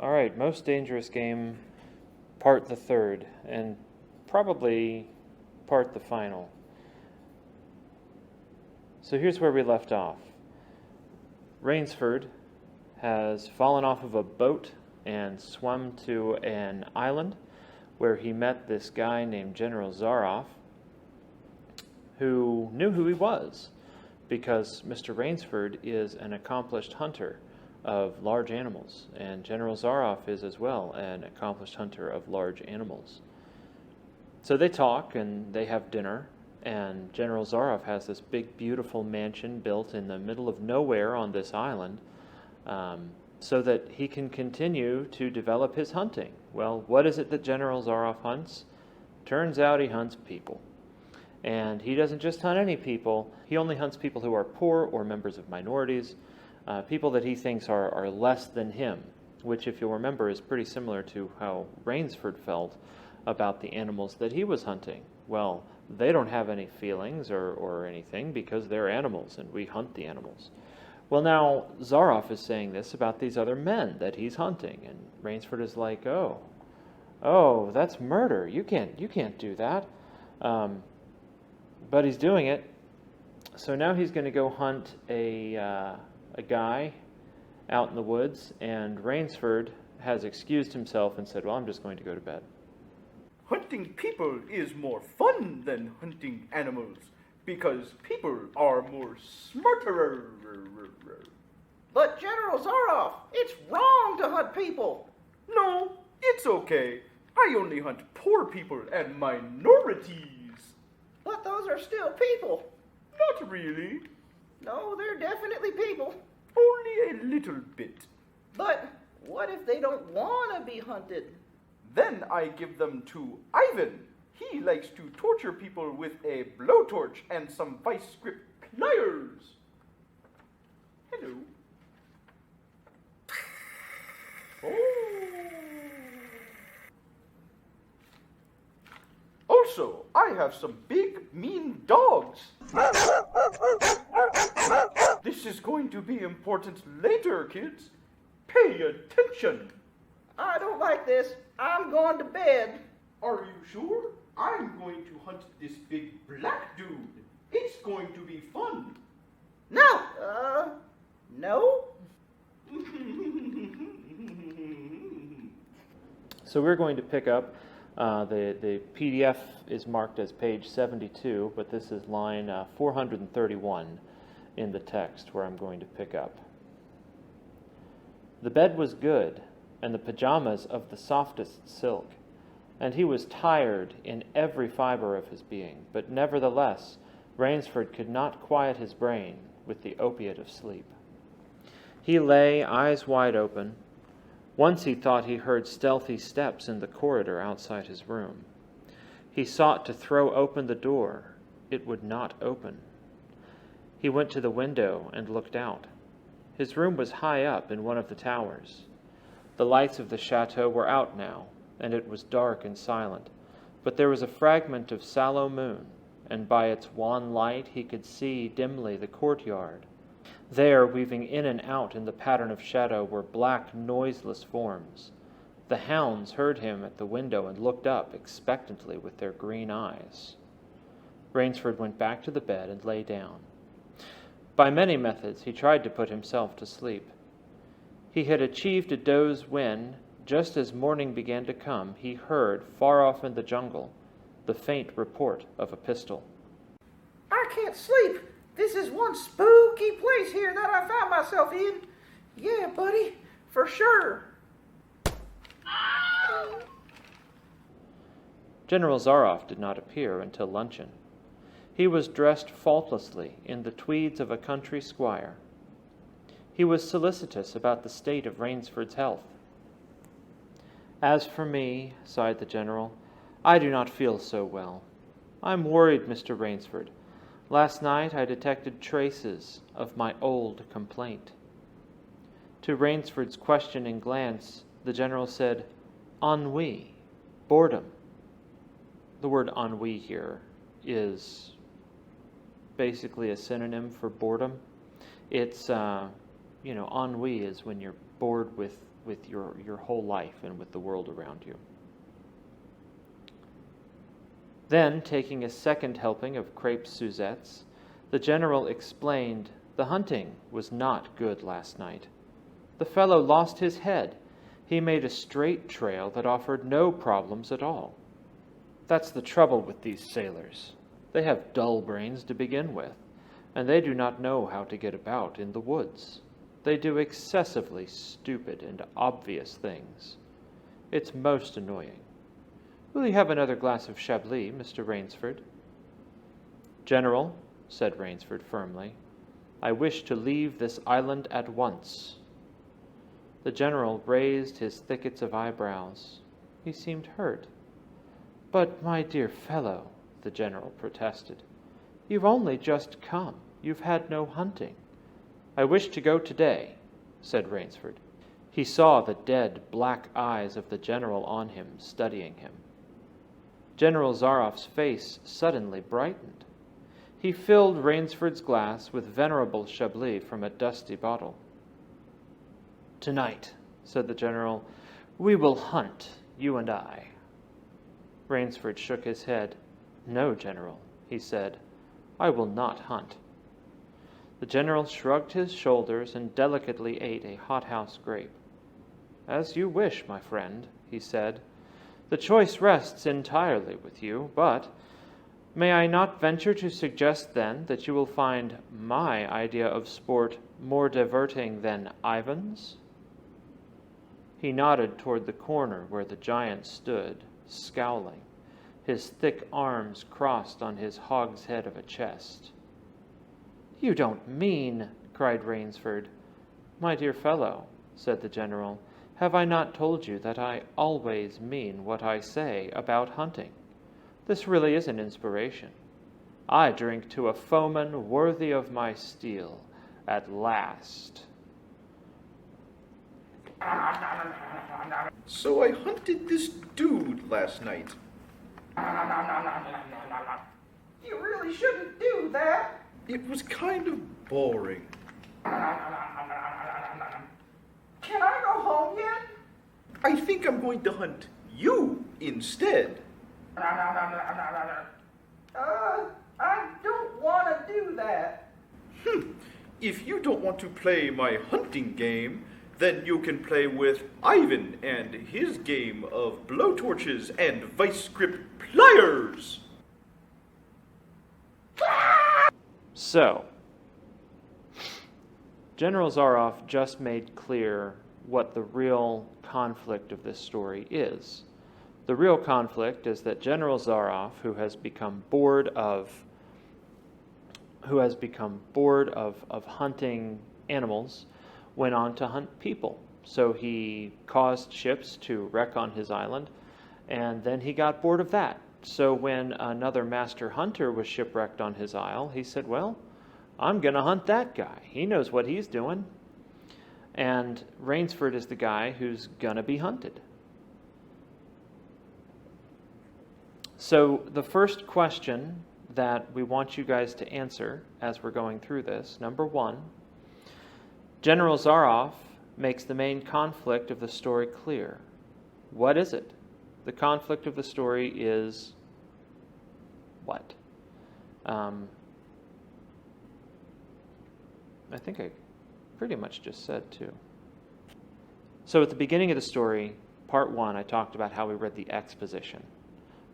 All right, most dangerous game, part the third, and probably part the final. So here's where we left off. Rainsford has fallen off of a boat and swum to an island where he met this guy named General Zaroff, who knew who he was because Mr. Rainsford is an accomplished hunter of large animals, and General Zaroff is as well an accomplished hunter of large animals. So they talk and they have dinner, and General Zaroff has this big, beautiful mansion built in the middle of nowhere on this island so that he can continue to develop his hunting. Well, what is it that General Zaroff hunts? Turns out he hunts people. And he doesn't just hunt any people, he only hunts people who are poor or members of minorities, people that he thinks are less than him, which, if you'll remember, is pretty similar to how Rainsford felt about the animals that he was hunting. Well, they don't have any feelings or anything because they're animals and we hunt the animals. Well, now Zaroff is saying this about these other men that he's hunting, and Rainsford is like, oh, that's murder. You can't do that. But he's doing it. So now he's going to go hunt a guy out in the woods, and Rainsford has excused himself and said, well, I'm just going to go to bed. Hunting people is more fun than hunting animals, because people are more smarter. But General Zaroff, it's wrong to hunt people. No, it's okay. I only hunt poor people and minorities. But those are still people. Not really. No, they're definitely people. Only a little bit. But what if they don't want to be hunted? Then I give them to Ivan. He likes to torture people with a blowtorch and some vice grip pliers. Hello. Oh. Also, I have some big, mean dogs. This is going to be important later, kids. Pay attention. I don't like this. I'm going to bed. Are you sure? I'm going to hunt this big black dude. It's going to be fun. No. No? So we're going to pick up, the PDF is marked as page 72, but this is line 431 in the text where I'm going to pick up. The bed was good, and the pajamas of the softest silk, and he was tired in every fiber of his being, but nevertheless Rainsford could not quiet his brain with the opiate of sleep. He lay, eyes wide open. Once he thought he heard stealthy steps in the corridor outside his room. He sought to throw open the door. It would not open. He went to the window and looked out. His room was high up in one of the towers. The lights of the chateau were out now, and it was dark and silent, but there was a fragment of sallow moon, and by its wan light he could see dimly the courtyard. There, weaving in and out in the pattern of shadow, were black, noiseless forms. The hounds heard him at the window and looked up expectantly with their green eyes. Rainsford went back to the bed and lay down. By many methods he tried to put himself to sleep. He had achieved a doze when, just as morning began to come, he heard, far off in the jungle, the faint report of a pistol. I can't sleep. This is one spooky place here that I found myself in. Yeah, buddy, for sure. General Zaroff did not appear until luncheon. He was dressed faultlessly in the tweeds of a country squire. He was solicitous about the state of Rainsford's health. As for me, sighed the general, I do not feel so well. I'm worried, Mr. Rainsford. Last night I detected traces of my old complaint. To Rainsford's questioning glance, the general said, ennui, boredom. The word ennui here is basically a synonym for boredom. It's, ennui is when you're bored with with your whole life and with the world around you. Then, taking a second helping of crepe Suzettes, the general explained the hunting was not good last night. The fellow lost his head. He made a straight trail that offered no problems at all. That's the trouble with these sailors. They have dull brains to begin with, and they do not know how to get about in the woods. They do excessively stupid and obvious things. It's most annoying. Will you have another glass of Chablis, Mr. Rainsford? General, said Rainsford firmly, I wish to leave this island at once. The general raised his thickets of eyebrows. He seemed hurt. But, my dear fellow, the general protested, you've only just come. You've had no hunting. I wish to go today, said Rainsford. He saw the dead black eyes of the general on him, studying him. General Zaroff's face suddenly brightened. He filled Rainsford's glass with venerable Chablis from a dusty bottle. Tonight, said the general, we will hunt, you and I. Rainsford shook his head. No, General, he said, I will not hunt. The general shrugged his shoulders and delicately ate a hothouse grape. As you wish, my friend, he said. The choice rests entirely with you, but may I not venture to suggest then that you will find my idea of sport more diverting than Ivan's? He nodded toward the corner where the giant stood, scowling, his thick arms crossed on his hogshead of a chest. You don't mean, cried Rainsford. My dear fellow, said the general, have I not told you that I always mean what I say about hunting? This really is an inspiration. I drink to a foeman worthy of my steel, at last. So I hunted this dude last night. You really shouldn't do that. It was kind of boring. Can I go home yet? I think I'm going to hunt you instead. I don't want to do that. If you don't want to play my hunting game, then you can play with Ivan and his game of blowtorches and vice grip pliers. So, General Zaroff just made clear what the real conflict of this story is. The real conflict is that General Zaroff, who has become bored of hunting animals, went on to hunt people. So he caused ships to wreck on his island, and then he got bored of that. So when another master hunter was shipwrecked on his isle, he said, well, I'm going to hunt that guy. He knows what he's doing. And Rainsford is the guy who's going to be hunted. So the first question that we want you guys to answer as we're going through this, number one, General Zaroff makes the main conflict of the story clear. What is it? The conflict of the story is what? I think I pretty much just said too. So at the beginning of the story, part one, I talked about how we read the exposition.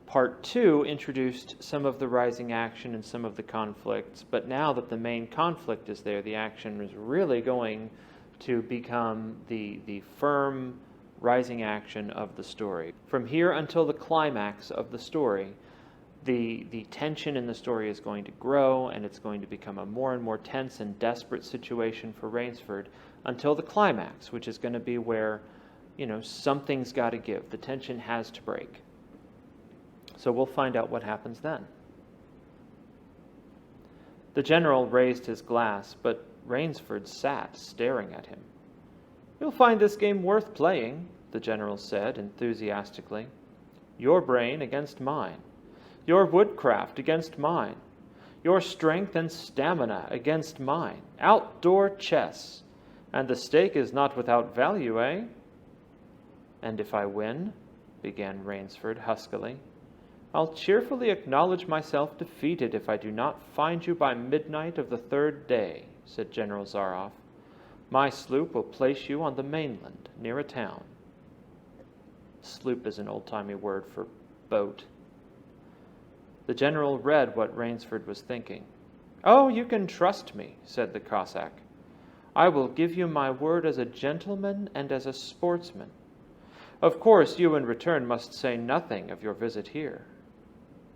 Part two introduced some of the rising action and some of the conflicts, but now that the main conflict is there, the action is really going to become the firm rising action of the story. From here until the climax of the story, the tension in the story is going to grow, and it's going to become a more and more tense and desperate situation for Rainsford until the climax, which is going to be where, something's got to give. The tension has to break. So we'll find out what happens then. The general raised his glass, but Rainsford sat staring at him. You'll find this game worth playing, the general said enthusiastically. Your brain against mine. Your woodcraft against mine. Your strength and stamina against mine. Outdoor chess. And the stake is not without value, eh? "And if I win," began Rainsford huskily. "I'll cheerfully acknowledge myself defeated if I do not find you by midnight of the third day," said General Zaroff. "My sloop will place you on the mainland, near a town." Sloop is an old-timey word for boat. The general read what Rainsford was thinking. "Oh, you can trust me," said the Cossack. "I will give you my word as a gentleman and as a sportsman. Of course, you in return must say nothing of your visit here."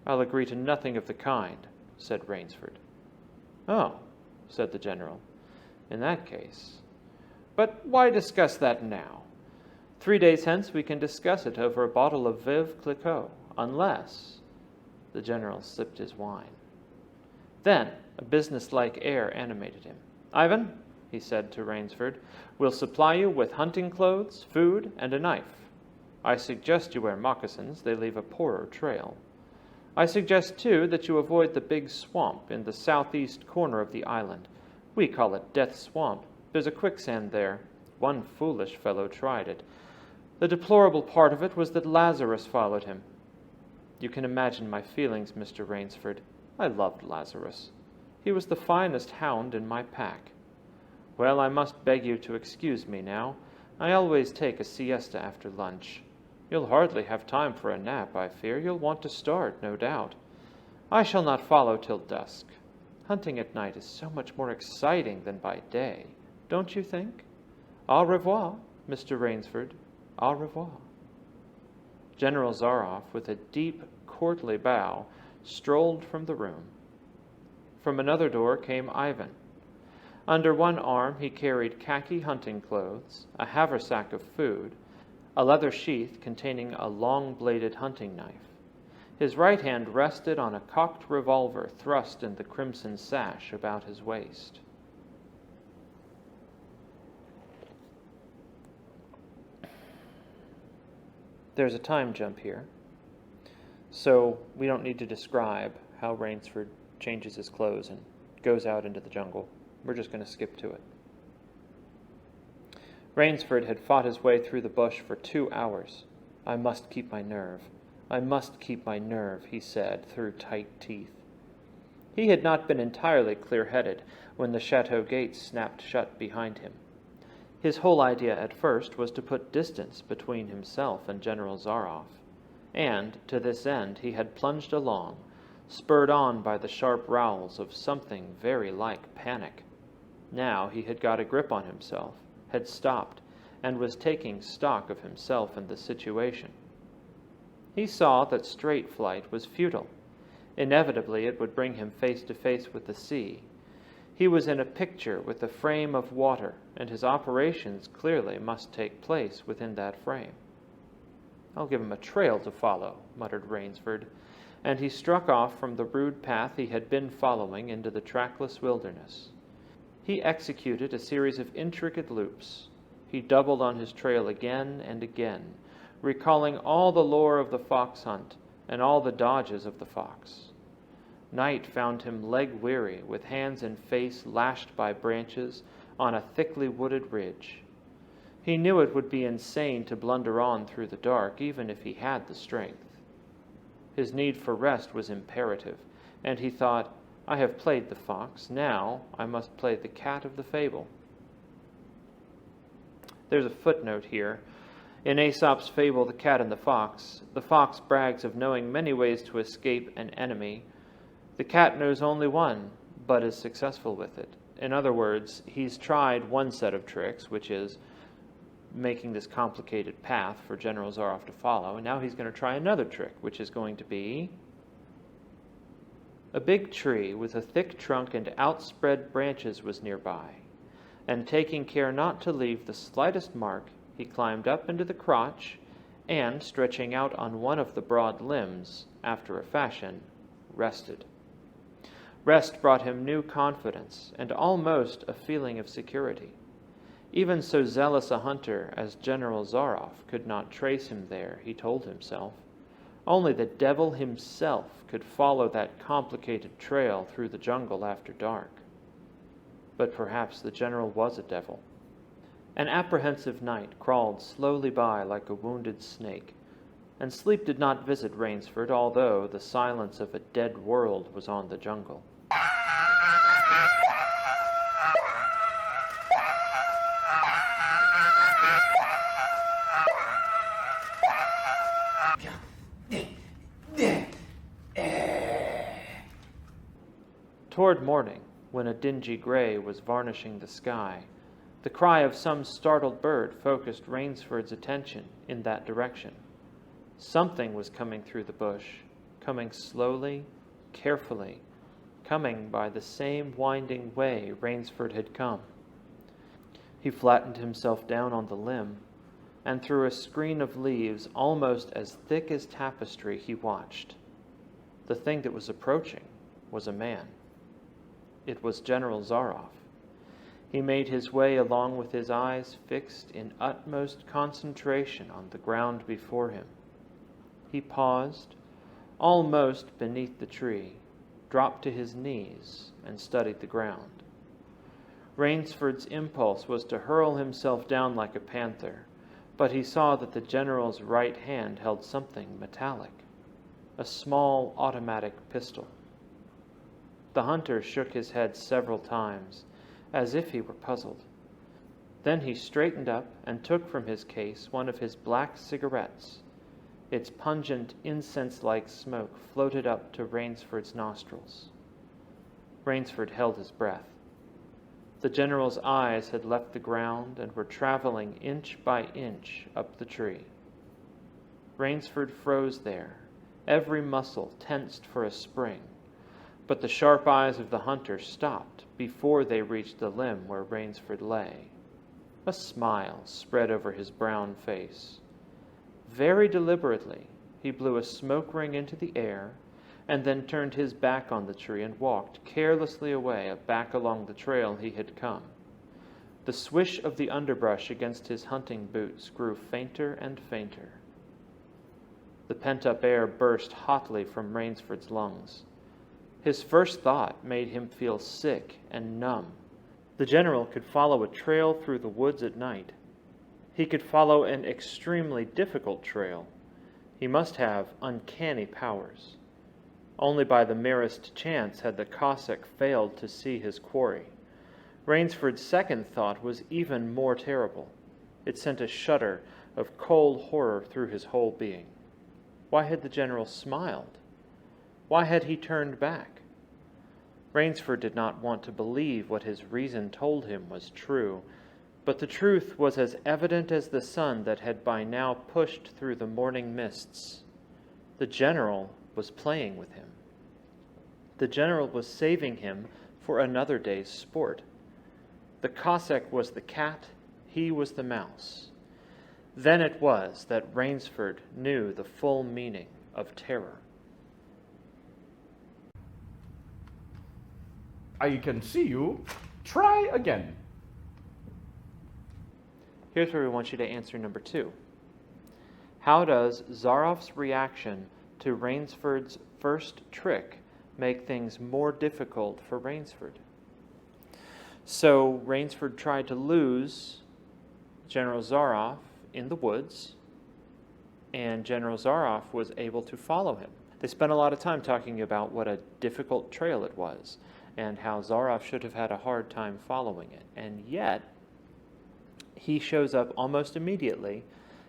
"I'll agree to nothing of the kind," said Rainsford. "Oh," said the general. "In that case. But why discuss that now? 3 days hence we can discuss it over a bottle of Veuve Clicquot, unless—" The general sipped his wine. Then a business-like air animated him. "Ivan," he said to Rainsford, "we'll supply you with hunting clothes, food, and a knife. I suggest you wear moccasins. They leave a poorer trail. I suggest, too, that you avoid the big swamp in the southeast corner of the island. We call it Death Swamp. There's a quicksand there. One foolish fellow tried it. The deplorable part of it was that Lazarus followed him. You can imagine my feelings, Mr. Rainsford. I loved Lazarus. He was the finest hound in my pack. Well, I must beg you to excuse me now. I always take a siesta after lunch. You'll hardly have time for a nap, I fear. You'll want to start, no doubt. I shall not follow till dusk. Hunting at night is so much more exciting than by day, don't you think? Au revoir, Mr. Rainsford. Au revoir." General Zaroff, with a deep, courtly bow, strolled from the room. From another door came Ivan. Under one arm he carried khaki hunting clothes, a haversack of food, a leather sheath containing a long-bladed hunting knife. His right hand rested on a cocked revolver thrust in the crimson sash about his waist. There's a time jump here, so we don't need to describe how Rainsford changes his clothes and goes out into the jungle. We're just going to skip to it. Rainsford had fought his way through the bush for 2 hours. "I must keep my nerve. I must keep my nerve," he said through tight teeth. He had not been entirely clear-headed when the chateau gates snapped shut behind him. His whole idea at first was to put distance between himself and General Zaroff, and to this end he had plunged along, spurred on by the sharp rowels of something very like panic. Now he had got a grip on himself, had stopped, and was taking stock of himself and the situation. He saw that straight flight was futile. Inevitably it would bring him face to face with the sea. He was in a picture with a frame of water, and his operations clearly must take place within that frame. "I'll give him a trail to follow," muttered Rainsford, and he struck off from the rude path he had been following into the trackless wilderness. He executed a series of intricate loops. He doubled on his trail again and again, recalling all the lore of the fox hunt and all the dodges of the fox. Night found him leg-weary, with hands and face lashed by branches on a thickly wooded ridge. He knew it would be insane to blunder on through the dark, even if he had the strength. His need for rest was imperative, and he thought, "I have played the fox, now I must play the cat of the fable." There's a footnote here. In Aesop's fable, The Cat and the Fox brags of knowing many ways to escape an enemy. The cat knows only one, but is successful with it. In other words, he's tried one set of tricks, which is making this complicated path for General Zaroff to follow, and now he's going to try another trick, which is going to be a big tree with a thick trunk and outspread branches was nearby, and taking care not to leave the slightest mark, he climbed up into the crotch and, stretching out on one of the broad limbs, after a fashion, rested. Rest brought him new confidence and almost a feeling of security. Even so zealous a hunter as General Zaroff could not trace him there, he told himself. Only the devil himself could follow that complicated trail through the jungle after dark. But perhaps the general was a devil. An apprehensive night crawled slowly by like a wounded snake, and sleep did not visit Rainsford, although the silence of a dead world was on the jungle. Toward morning, when a dingy gray was varnishing the sky, the cry of some startled bird focused Rainsford's attention in that direction. Something was coming through the bush, coming slowly, carefully, coming by the same winding way Rainsford had come. He flattened himself down on the limb, and through a screen of leaves almost as thick as tapestry he watched. The thing that was approaching was a man. It was General Zaroff. He made his way along with his eyes fixed in utmost concentration on the ground before him. He paused, almost beneath the tree, dropped to his knees, and studied the ground. Rainsford's impulse was to hurl himself down like a panther, but he saw that the general's right hand held something metallic, a small automatic pistol. The hunter shook his head several times, as if he were puzzled. Then he straightened up and took from his case one of his black cigarettes. Its pungent, incense-like smoke floated up to Rainsford's nostrils. Rainsford held his breath. The general's eyes had left the ground and were traveling inch by inch up the tree. Rainsford froze there, every muscle tensed for a spring, but the sharp eyes of the hunter stopped before they reached the limb where Rainsford lay. A smile spread over his brown face. Very deliberately, he blew a smoke ring into the air and then turned his back on the tree and walked carelessly away back along the trail he had come. The swish of the underbrush against his hunting boots grew fainter and fainter. The pent-up air burst hotly from Rainsford's lungs. His first thought made him feel sick and numb. The general could follow a trail through the woods at night. He could follow an extremely difficult trail. He must have uncanny powers. Only by the merest chance had the Cossack failed to see his quarry. Rainsford's second thought was even more terrible. It sent a shudder of cold horror through his whole being. Why had the general smiled? Why had he turned back? Rainsford did not want to believe what his reason told him was true, but the truth was as evident as the sun that had by now pushed through the morning mists. The general was playing with him. The general was saving him for another day's sport. The Cossack was the cat, he was the mouse. Then it was that Rainsford knew the full meaning of terror. I can see you. Try again. Here's where we want you to answer number 2. How does Zaroff's reaction to Rainsford's first trick make things more difficult for Rainsford? So Rainsford tried to lose General Zaroff in the woods, and General Zaroff was able to follow him. They spent a lot of time talking about what a difficult trail it was, and how Zaroff should have had a hard time following it. And yet, he shows up almost immediately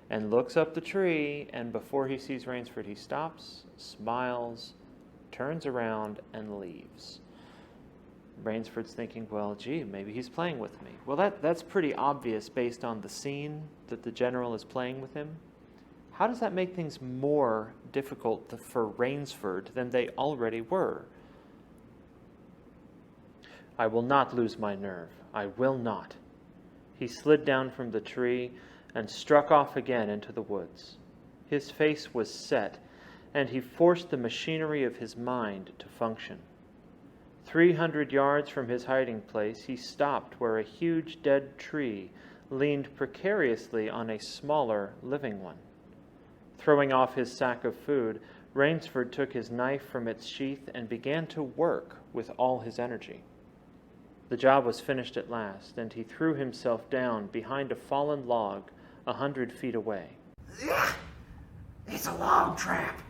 and looks up the tree, and before he sees Rainsford, he stops, smiles, turns around, and leaves. Rainsford's thinking, well, gee, maybe he's playing with me. Well, that's pretty obvious based on the scene that the general is playing with him. How does that make things more difficult for Rainsford than they already were? I will not lose my nerve. I will not. He slid down from the tree and struck off again into the woods. His face was set, and he forced the machinery of his mind to function. 300 yards from his hiding place, he stopped where a huge dead tree leaned precariously on a smaller living one. Throwing off his sack of food, Rainsford took his knife from its sheath and began to work with all his energy. The job was finished at last, and he threw himself down behind a fallen log 100 feet away. Ugh, it's a log trap.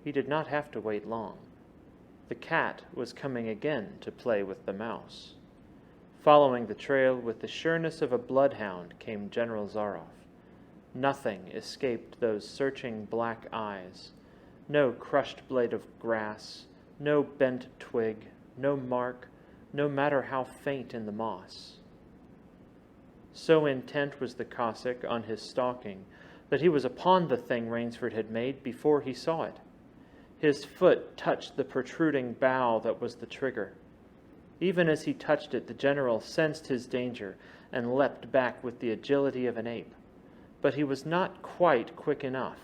He did not have to wait long. The cat was coming again to play with the mouse. Following the trail with the sureness of a bloodhound came General Zaroff. Nothing escaped those searching black eyes. No crushed blade of grass, no bent twig, no mark, no matter how faint in the moss. So intent was the Cossack on his stalking that he was upon the thing Rainsford had made before he saw it. His foot touched the protruding bough that was the trigger. Even as he touched it, the general sensed his danger and leapt back with the agility of an ape. But he was not quite quick enough.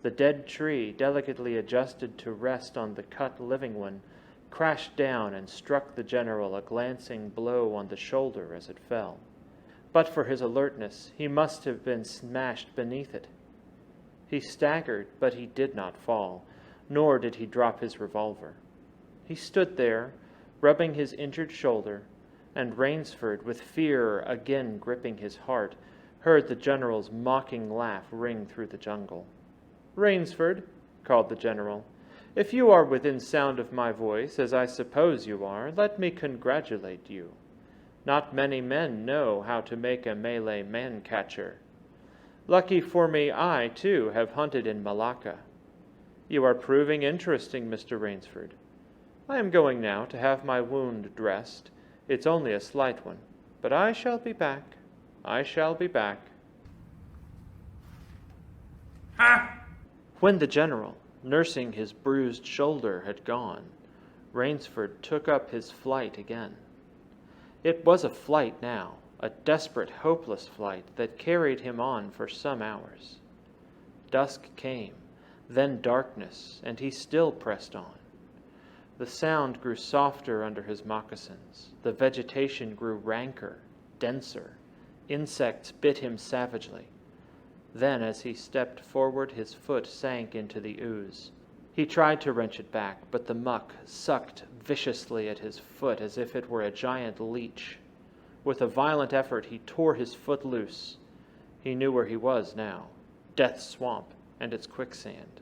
The dead tree, delicately adjusted to rest on the cut living one, crashed down and struck the general a glancing blow on the shoulder as it fell. But for his alertness, he must have been smashed beneath it. He staggered, but he did not fall, nor did he drop his revolver. He stood there, rubbing his injured shoulder, and Rainsford, with fear again gripping his heart, heard the general's mocking laugh ring through the jungle. "Rainsford," called the general, "if you are within sound of my voice, as I suppose you are, let me congratulate you. Not many men know how to make a Malay man-catcher. Lucky for me, I, too, have hunted in Malacca. You are proving interesting, Mr. Rainsford. I am going now to have my wound dressed. It's only a slight one, but I shall be back. I shall be back." When the general, nursing his bruised shoulder, had gone, Rainsford took up his flight again. It was a flight now, a desperate, hopeless flight that carried him on for some hours. Dusk came, then darkness, and he still pressed on. The sound grew softer under his moccasins. The vegetation grew ranker, denser. Insects bit him savagely. Then, as he stepped forward, his foot sank into the ooze. He tried to wrench it back, but the muck sucked viciously at his foot as if it were a giant leech. With a violent effort, he tore his foot loose. He knew where he was now, Death Swamp and its quicksand.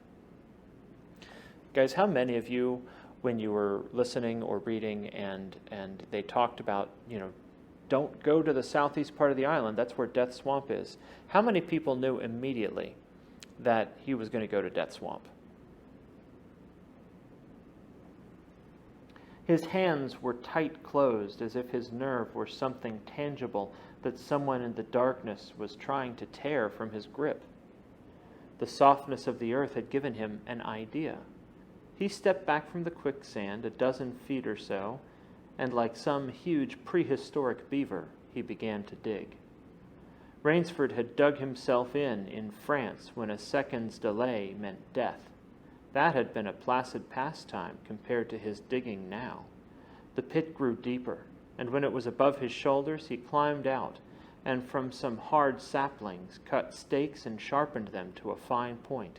Guys, how many of you, when you were listening or reading and they talked about, don't go to the southeast part of the island, that's where Death Swamp is, how many people knew immediately that he was going to go to Death Swamp? His hands were tight closed, as if his nerve were something tangible that someone in the darkness was trying to tear from his grip. The softness of the earth had given him an idea. He stepped back from the quicksand a dozen feet or so, and like some huge prehistoric beaver, he began to dig. Rainsford had dug himself in France when a second's delay meant death. That had been a placid pastime compared to his digging now. The pit grew deeper, and when it was above his shoulders, he climbed out, and from some hard saplings cut stakes and sharpened them to a fine point.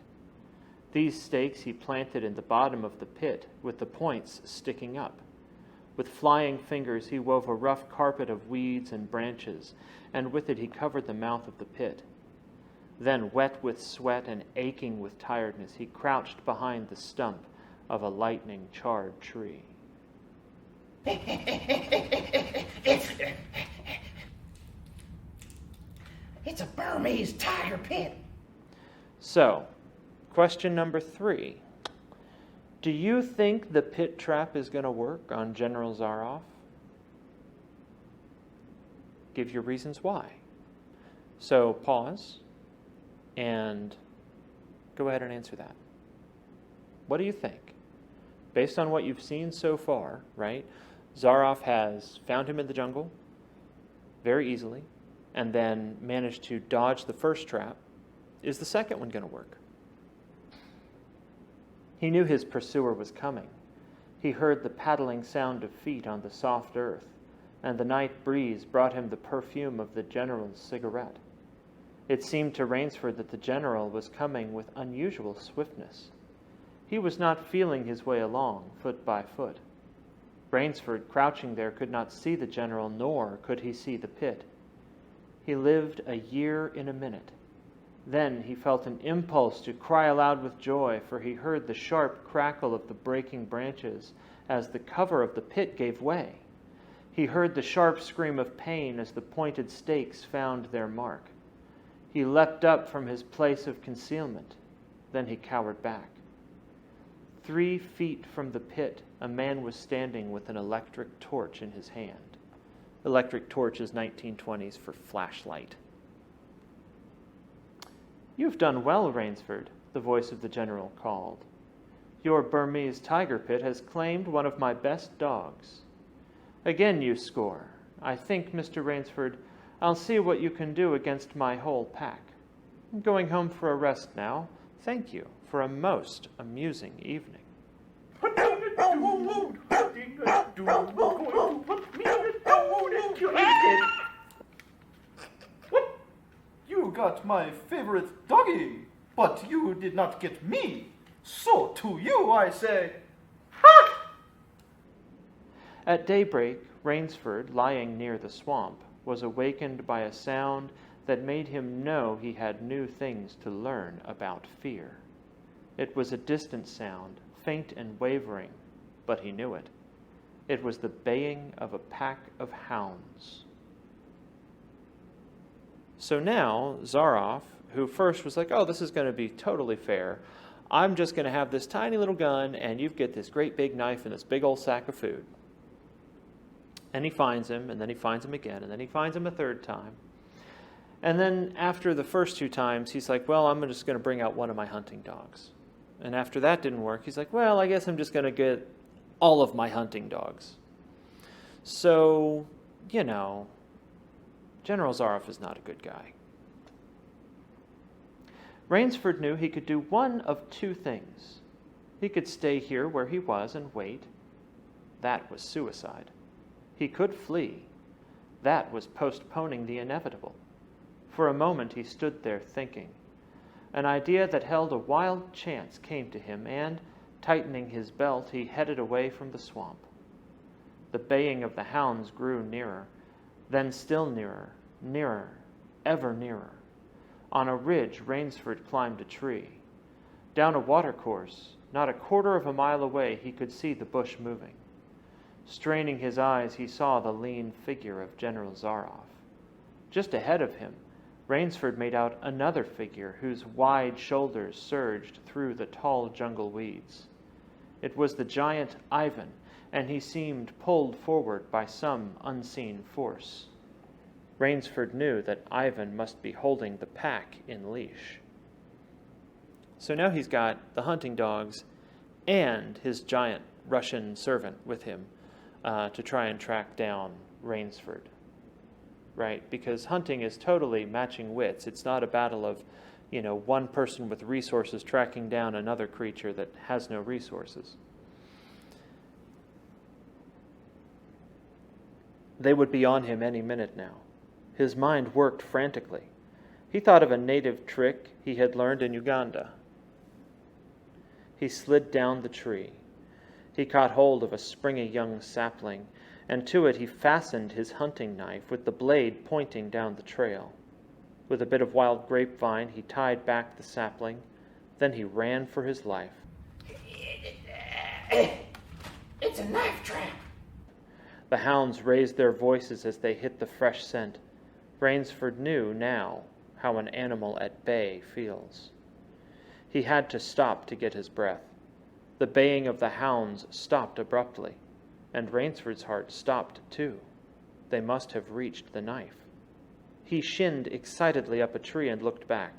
These stakes he planted in the bottom of the pit, with the points sticking up. With flying fingers he wove a rough carpet of weeds and branches, and with it he covered the mouth of the pit. Then, wet with sweat and aching with tiredness, he crouched behind the stump of a lightning-charred tree. It's a Burmese tiger pit. So, question number 3. Do you think the pit trap is going to work on General Zaroff? Give your reasons why. So, pause and go ahead and answer that. What do you think? Based on what you've seen so far, right? Zaroff has found him in the jungle very easily and then managed to dodge the first trap. Is the second one going to work? He knew his pursuer was coming. He heard the paddling sound of feet on the soft earth, and the night breeze brought him the perfume of the general's cigarette. It seemed to Rainsford that the general was coming with unusual swiftness. He was not feeling his way along, foot by foot. Rainsford, crouching there, could not see the general, nor could he see the pit. He lived a year in a minute. Then he felt an impulse to cry aloud with joy, for he heard the sharp crackle of the breaking branches as the cover of the pit gave way. He heard the sharp scream of pain as the pointed stakes found their mark. He leapt up from his place of concealment. Then he cowered back. 3 feet from the pit, a man was standing with an electric torch in his hand. Electric torch is 1920s for flashlight. "You've done well, Rainsford," the voice of the general called. "Your Burmese tiger pit has claimed one of my best dogs. Again you score. I think, Mr. Rainsford, I'll see what you can do against my whole pack. I'm going home for a rest now. Thank you for a most amusing evening." What? You got my favorite doggy, but you did not get me. So to you I say, ha! At daybreak, Rainsford, lying near the swamp, was awakened by a sound that made him know he had new things to learn about fear. It was a distant sound, faint and wavering, but he knew it. It was the baying of a pack of hounds. So now, Zaroff, who first was like, oh, this is going to be totally fair. I'm just going to have this tiny little gun, and you get this great big knife and this big old sack of food. And he finds him, and then he finds him again, and then he finds him a third time. And then after the first 2 times, he's like, well, I'm just going to bring out one of my hunting dogs. And after that didn't work, he's like, well, I guess I'm just going to get all of my hunting dogs. So, General Zaroff is not a good guy. Rainsford knew he could do one of 2 things. He could stay here where he was and wait. That was suicide. He could flee. That was postponing the inevitable. For a moment he stood there thinking. An idea that held a wild chance came to him, and, tightening his belt, he headed away from the swamp. The baying of the hounds grew nearer, then still nearer, nearer, ever nearer. On a ridge, Rainsford climbed a tree. Down a watercourse, not a quarter of a mile away, he could see the bush moving. Straining his eyes, he saw the lean figure of General Zaroff. Just ahead of him, Rainsford made out another figure whose wide shoulders surged through the tall jungle weeds. It was the giant Ivan, and he seemed pulled forward by some unseen force. Rainsford knew that Ivan must be holding the pack in leash. So now he's got the hunting dogs and his giant Russian servant with him to try and track down Rainsford. Right? Because hunting is totally matching wits. It's not a battle of, one person with resources tracking down another creature that has no resources. They would be on him any minute now. His mind worked frantically. He thought of a native trick he had learned in Uganda. He slid down the tree. He caught hold of a springy young sapling, and to it he fastened his hunting knife with the blade pointing down the trail. With a bit of wild grapevine, he tied back the sapling. Then he ran for his life. It's a knife trap. The hounds raised their voices as they hit the fresh scent. Rainsford knew now how an animal at bay feels. He had to stop to get his breath. The baying of the hounds stopped abruptly, and Rainsford's heart stopped too. They must have reached the knife. He shinned excitedly up a tree and looked back.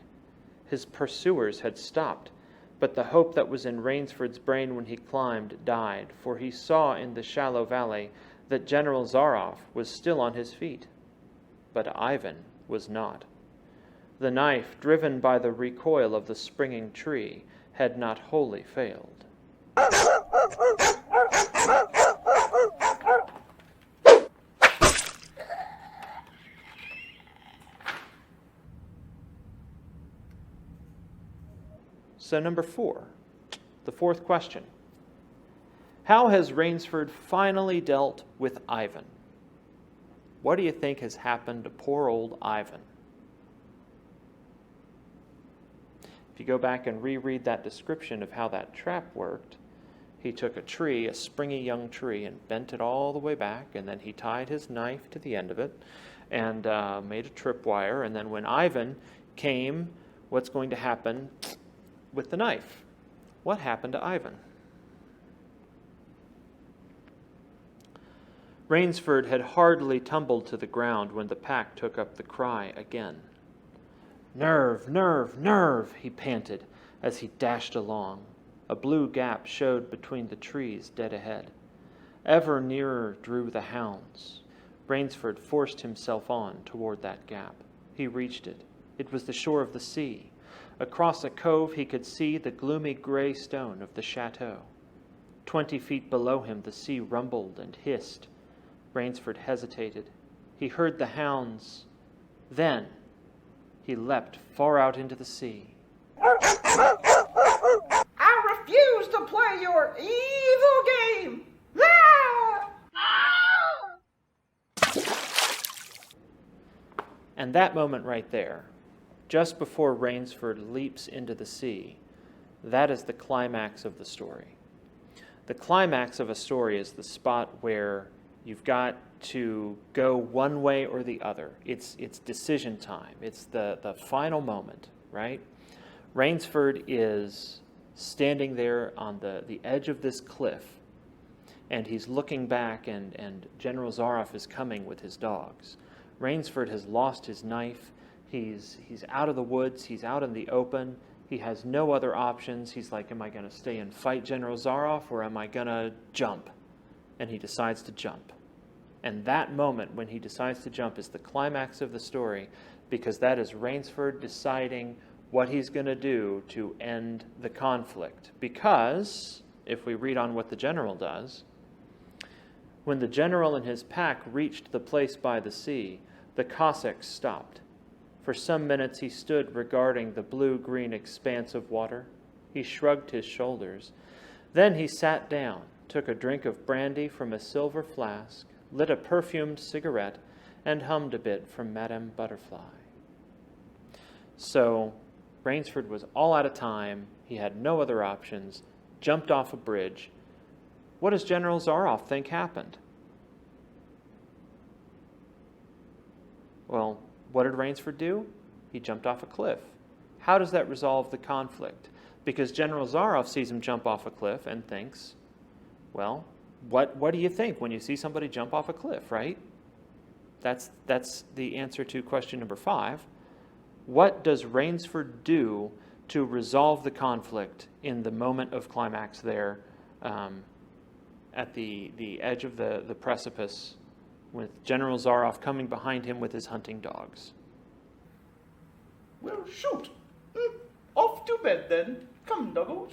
His pursuers had stopped, but the hope that was in Rainsford's brain when he climbed died, for he saw in the shallow valley that General Zaroff was still on his feet. But Ivan was not. The knife, driven by the recoil of the springing tree, had not wholly failed. So number 4, the fourth question. How has Rainsford finally dealt with Ivan? What do you think has happened to poor old Ivan? If you go back and reread that description of how that trap worked, he took a tree, a springy young tree, and bent it all the way back, and then he tied his knife to the end of it and made a tripwire. And then when Ivan came, what's going to happen with the knife? What happened to Ivan? Rainsford had hardly tumbled to the ground when the pack took up the cry again. "Nerve, nerve, nerve," he panted as he dashed along. A blue gap showed between the trees dead ahead. Ever nearer drew the hounds. Rainsford forced himself on toward that gap. He reached it. It was the shore of the sea. Across a cove he could see the gloomy gray stone of the chateau. 20 feet below him the sea rumbled and hissed. Rainsford hesitated. He heard the hounds. Then he leapt far out into the sea. I refuse to play your evil game! Ah! And that moment right there, just before Rainsford leaps into the sea, that is the climax of the story. The climax of a story is the spot where you've got to go one way or the other. It's decision time. It's the final moment, right? Rainsford is standing there on the edge of this cliff, and he's looking back, and General Zaroff is coming with his dogs. Rainsford has lost his knife. He's out of the woods. He's out in the open. He has no other options. He's like, am I going to stay and fight General Zaroff, or am I going to jump? And he decides to jump. And that moment when he decides to jump is the climax of the story, because that is Rainsford deciding what he's going to do to end the conflict. Because, if we read on what the general does, when the general and his pack reached the place by the sea, the Cossacks stopped. For some minutes he stood regarding the blue-green expanse of water. He shrugged his shoulders. Then he sat down, took a drink of brandy from a silver flask, lit a perfumed cigarette, and hummed a bit from Madame Butterfly. So Rainsford was all out of time. He had no other options, jumped off a bridge. What does General Zaroff think happened? Well, what did Rainsford do? He jumped off a cliff. How does that resolve the conflict? Because General Zaroff sees him jump off a cliff and thinks, well, what do you think when you see somebody jump off a cliff, right? That's the answer to question number 5. What does Rainsford do to resolve the conflict in the moment of climax there at the edge of the precipice with General Zaroff coming behind him with his hunting dogs? Well, shoot. Off to bed then. Come, doggos.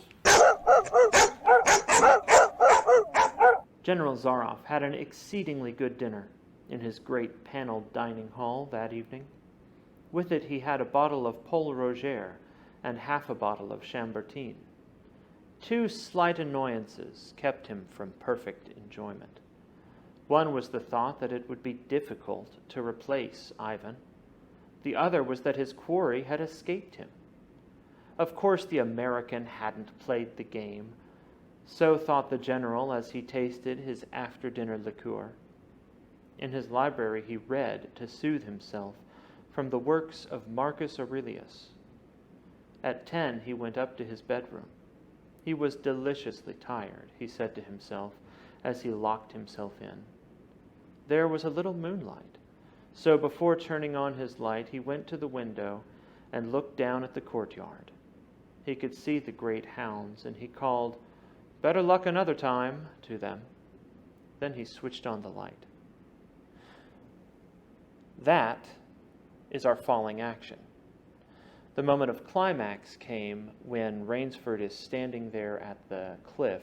General Zaroff had an exceedingly good dinner in his great paneled dining hall that evening. With it he had a bottle of Pol Roger and half a bottle of Chambertin. 2 slight annoyances kept him from perfect enjoyment. One was the thought that it would be difficult to replace Ivan. The other was that his quarry had escaped him. Of course the American hadn't played the game. So thought the general as he tasted his after-dinner liqueur. In his library he read to soothe himself from the works of Marcus Aurelius. At 10 he went up to his bedroom. He was deliciously tired, he said to himself as he locked himself in. There was a little moonlight, so before turning on his light he went to the window and looked down at the courtyard. He could see the great hounds, and he called, "Better luck another time," to them. Then he switched on the light. That is our falling action. The moment of climax came when Rainsford is standing there at the cliff,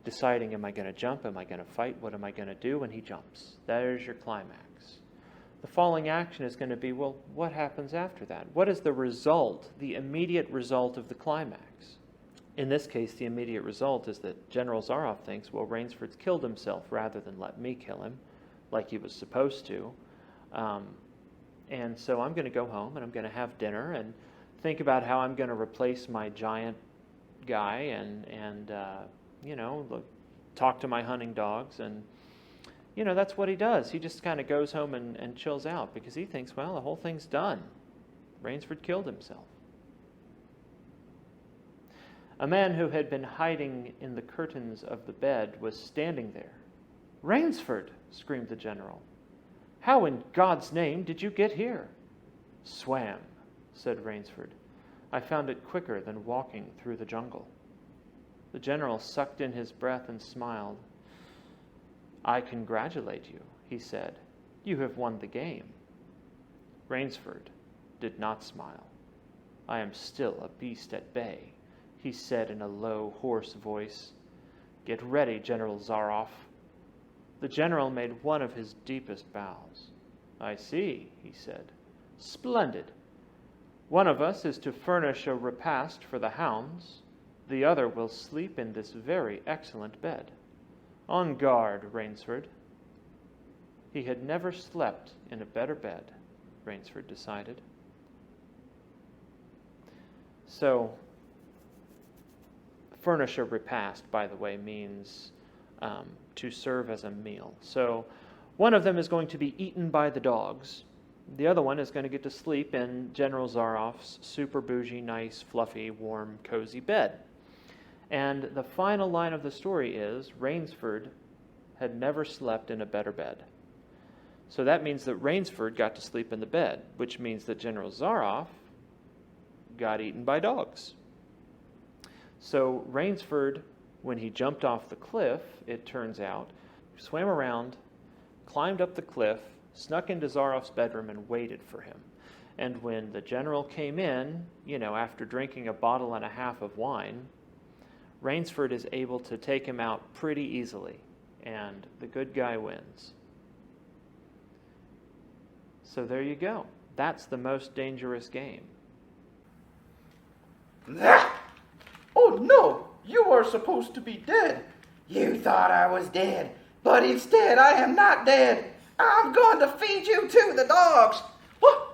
deciding, am I going to jump? Am I going to fight? What am I going to do? And he jumps. There's your climax. The falling action is going to be, well, what happens after that? What is the result, the immediate result of the climax? In this case, the immediate result is that General Zaroff thinks, well, Rainsford's killed himself rather than let me kill him, like he was supposed to. And so I'm going to go home and I'm going to have dinner and think about how I'm going to replace my giant guy and talk to my hunting dogs. And, that's what he does. He just kind of goes home and chills out because he thinks, well, the whole thing's done. Rainsford killed himself. A man who had been hiding in the curtains of the bed was standing there. "Rainsford!" screamed the general. "How in God's name did you get here?" "Swam," said Rainsford. "I found it quicker than walking through the jungle." The general sucked in his breath and smiled. "I congratulate you," he said. "You have won the game." Rainsford did not smile. "I am still a beast at bay," he said in a low, hoarse voice. "Get ready, General Zaroff." The general made one of his deepest bows. "I see," he said. "Splendid. One of us is to furnish a repast for the hounds. The other will sleep in this very excellent bed. On guard, Rainsford." He had never slept in a better bed, Rainsford decided. So, furnish a repast, by the way, means to serve as a meal. So one of them is going to be eaten by the dogs. The other one is going to get to sleep in General Zaroff's super bougie, nice, fluffy, warm, cozy bed. And the final line of the story is, Rainsford had never slept in a better bed. So that means that Rainsford got to sleep in the bed, which means that General Zaroff got eaten by dogs. So Rainsford, when he jumped off the cliff, it turns out, swam around, climbed up the cliff, snuck into Zaroff's bedroom and waited for him. And when the general came in, after drinking a bottle and a half of wine, Rainsford is able to take him out pretty easily, and the good guy wins. So there you go. That's the most dangerous game. Oh no! You are supposed to be dead. You thought I was dead, but instead I am not dead. I'm going to feed you to the dogs. What?